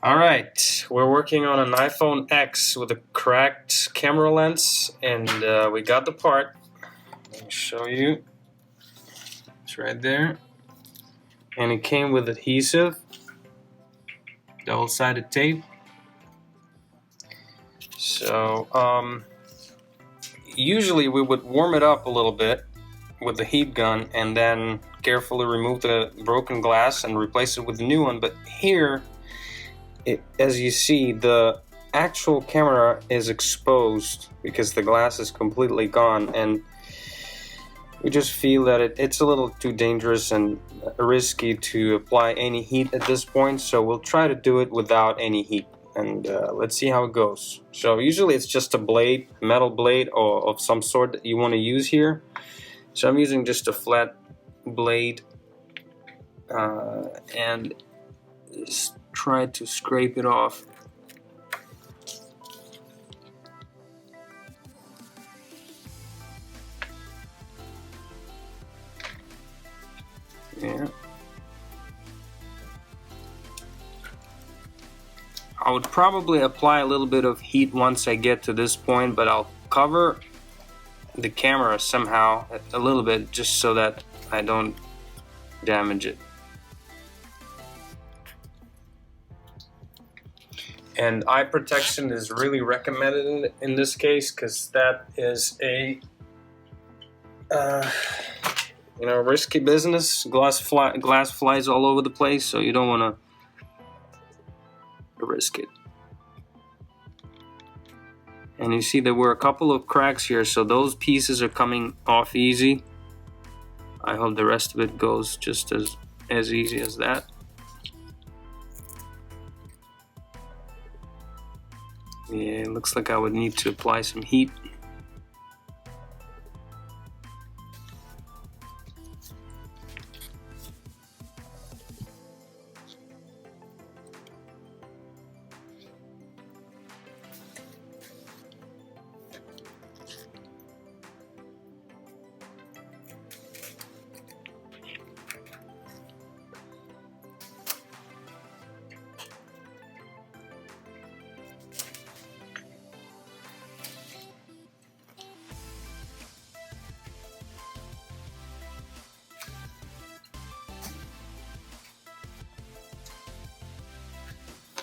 Alright, we're working on an iPhone X with a cracked camera lens, and we got the part. Let me show you. It's right there. And it came with adhesive, double-sided tape. So, usually we would warm it up a little bit with the heat gun and then carefully remove the broken glass and replace it with a new one, but here, as you see, the actual camera is exposed because the glass is completely gone, and we just feel that it's a little too dangerous and risky to apply any heat at this point, so we'll try to do it without any heat, and let's see how it goes. So usually it's just a blade, metal blade or of some sort that you want to use here. So I'm using just a flat blade and just try to scrape it off. Yeah. I would probably apply a little bit of heat once I get to this point, but I'll cover the camera somehow a little bit just so that I don't damage it. And eye protection is really recommended in this case because that is a risky business. Glass flies all over the place, so you don't want to risk it. And you see there were a couple of cracks here, so those pieces are coming off easy. I hope the rest of it goes just as easy as that. Yeah, it looks like I would need to apply some heat.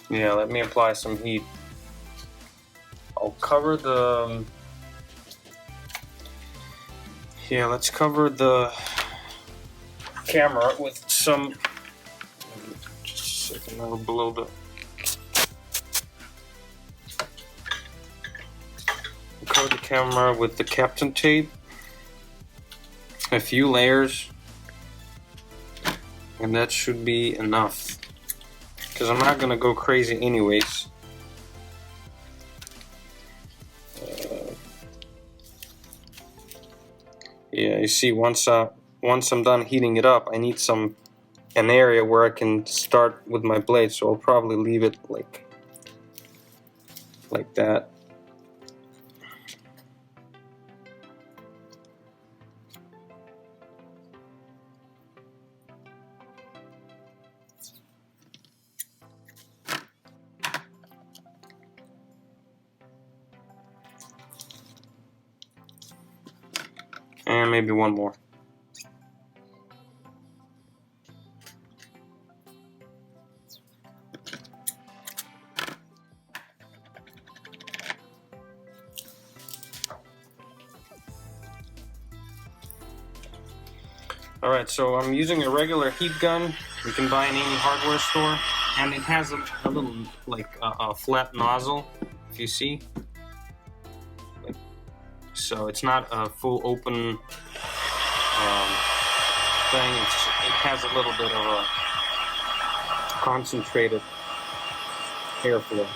Yeah, let me apply some heat. I'll cover the... Yeah, let's cover the camera with some... Just a second, I'll blow the... Cover the camera with the Captain tape. A few layers. And that should be enough. Because I'm not gonna go crazy anyways. Yeah, you see, once I'm done heating it up, I need an area where I can start with my blade. So I'll probably leave it like that. And maybe one more. Alright, so I'm using a regular heat gun. You can buy in any hardware store. And it has a little, like, a flat nozzle, if you see. So it's not a full open thing. It has a little bit of a concentrated airflow.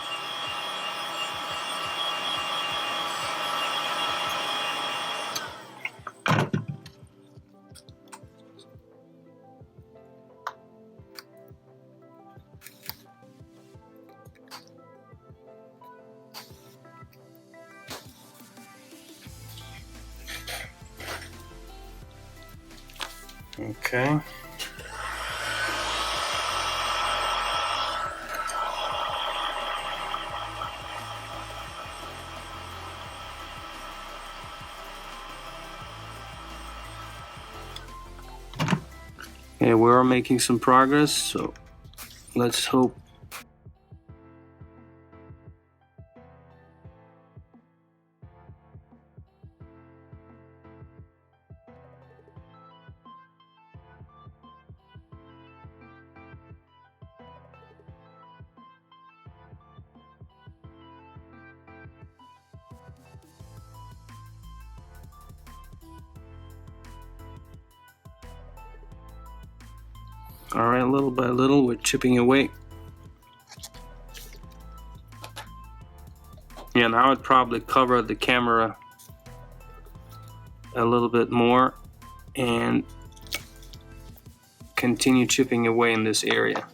Okay. Okay, we're making some progress, so let's hope. Alright, little by little we're chipping away. Yeah, now I'd probably cover the camera a little bit more and continue chipping away in this area.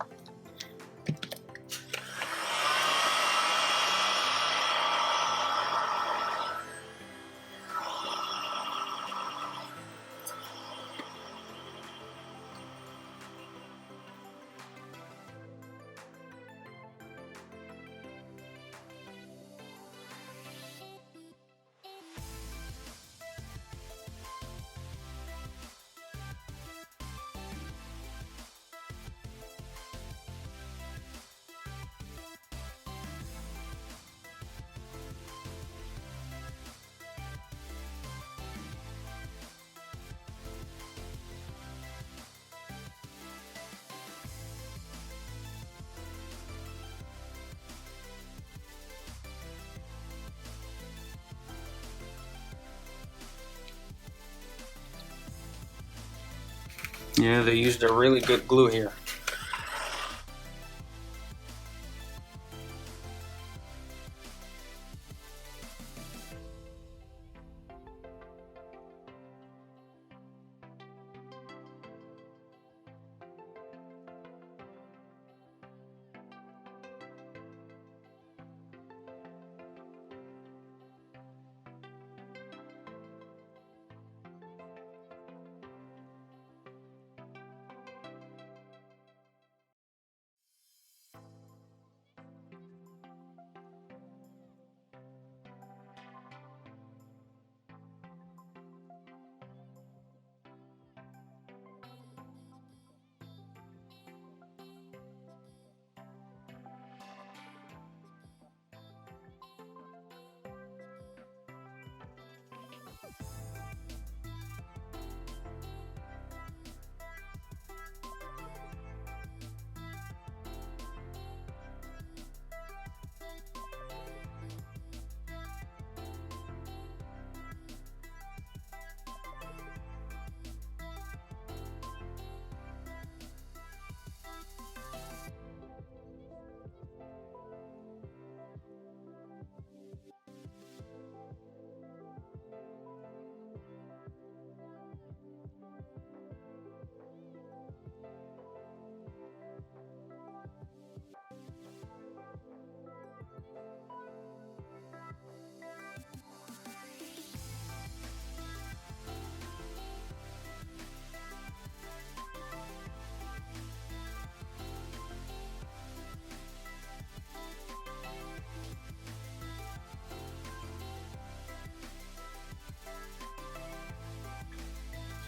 Yeah, they used a really good glue here.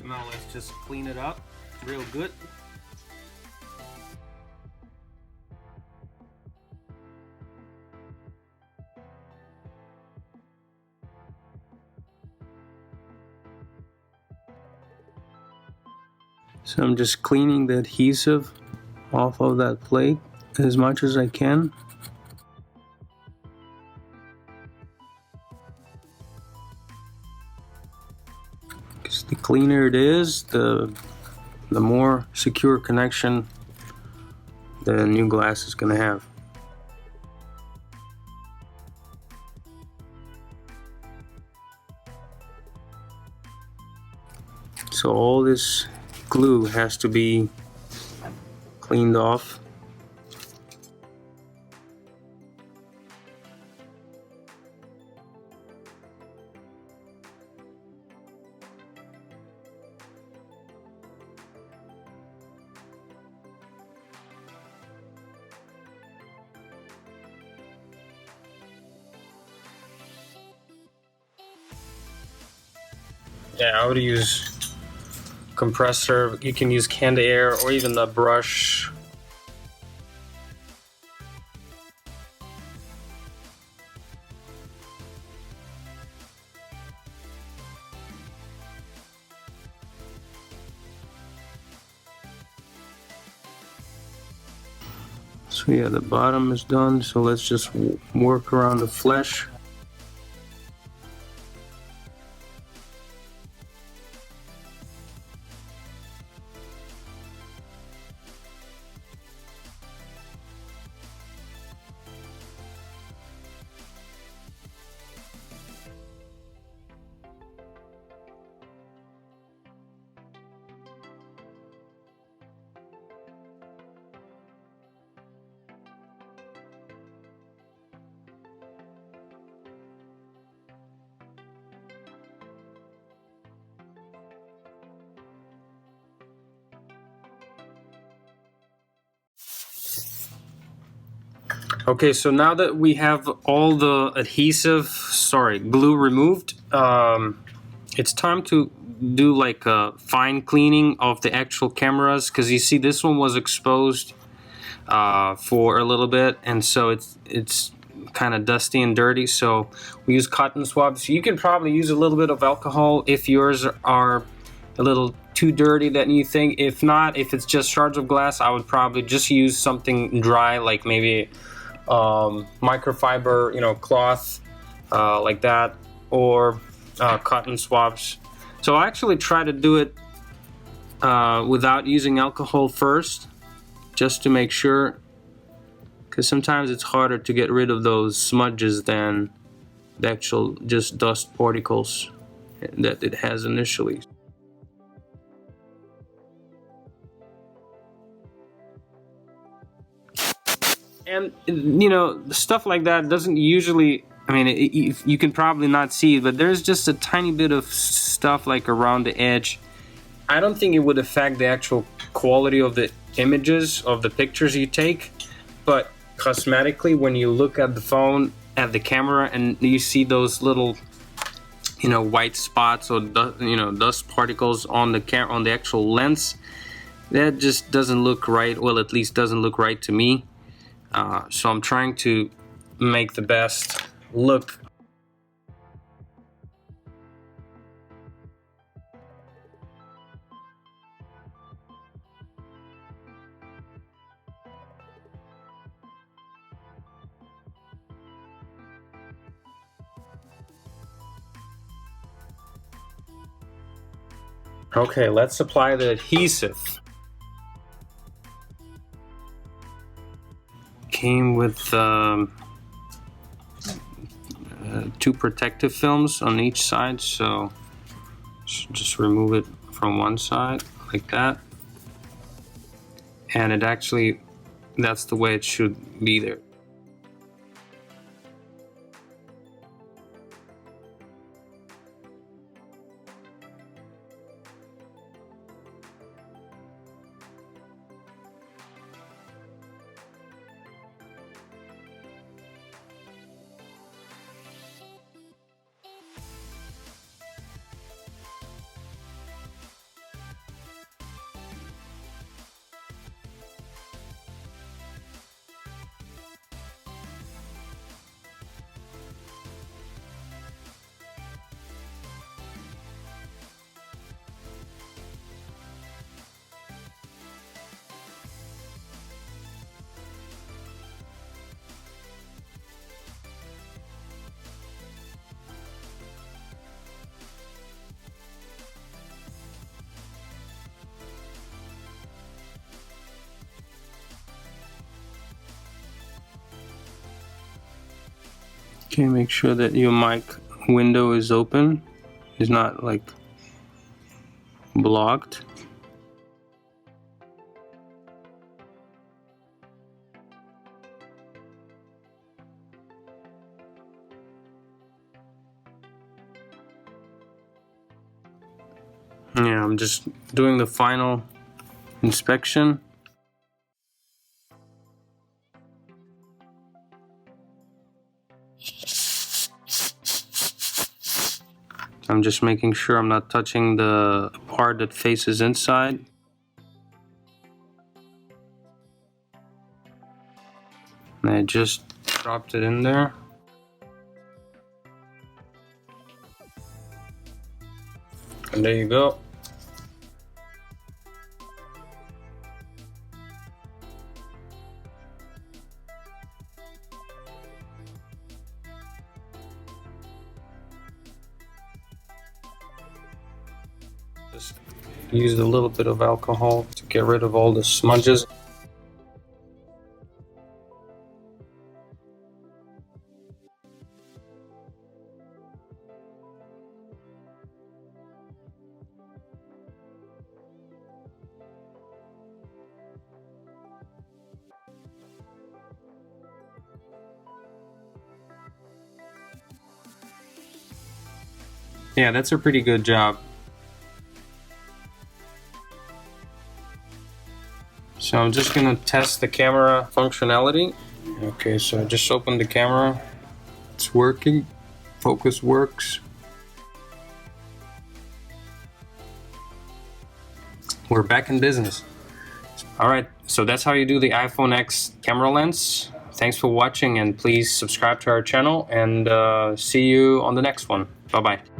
So now let's just clean it up real good. So I'm just cleaning the adhesive off of that plate as much as I can. Because the cleaner it is, the more secure connection the new glass is going to have. So all this glue has to be cleaned off. Yeah, I would use compressor. You can use Candy Air or even the brush. So yeah, the bottom is done, so let's just work around the flesh. Okay, so now that we have all the glue removed, it's time to do like a fine cleaning of the actual cameras, because you see this one was exposed for a little bit, and so it's kind of dusty and dirty. So we use cotton swabs. You can probably use a little bit of alcohol if yours are a little too dirty than you think. If not, if it's just shards of glass, I would probably just use something dry, like maybe microfiber, cloth, like that, or cotton swabs. So I actually try to do it without using alcohol first, just to make sure, because sometimes it's harder to get rid of those smudges than the actual just dust particles that it has initially. And stuff like that doesn't usually, you can probably not see it, but there's just a tiny bit of stuff like around the edge. I don't think it would affect the actual quality of the images, of the pictures you take, but cosmetically, when you look at the phone, at the camera, and you see those little white spots or dust particles on the actual lens, that just doesn't look right. Well, at least doesn't look right to me. So I'm trying to make the best look. Okay, let's apply the adhesive. Came with 2 protective films on each side, so just remove it from one side like that, and that's the way it should be there. Okay, make sure that your mic window is open, is not like blocked. Yeah, I'm just doing the final inspection. I'm just making sure I'm not touching the part that faces inside. And I just dropped it in there. And there you go. Just used a little bit of alcohol to get rid of all the smudges. Yeah, that's a pretty good job. So I'm just gonna test the camera functionality. Okay, so I just opened the camera. It's working. Focus works. We're back in business. All right, so that's how you do the iPhone X camera lens. Thanks for watching, and please subscribe to our channel, and see you on the next one. Bye-bye.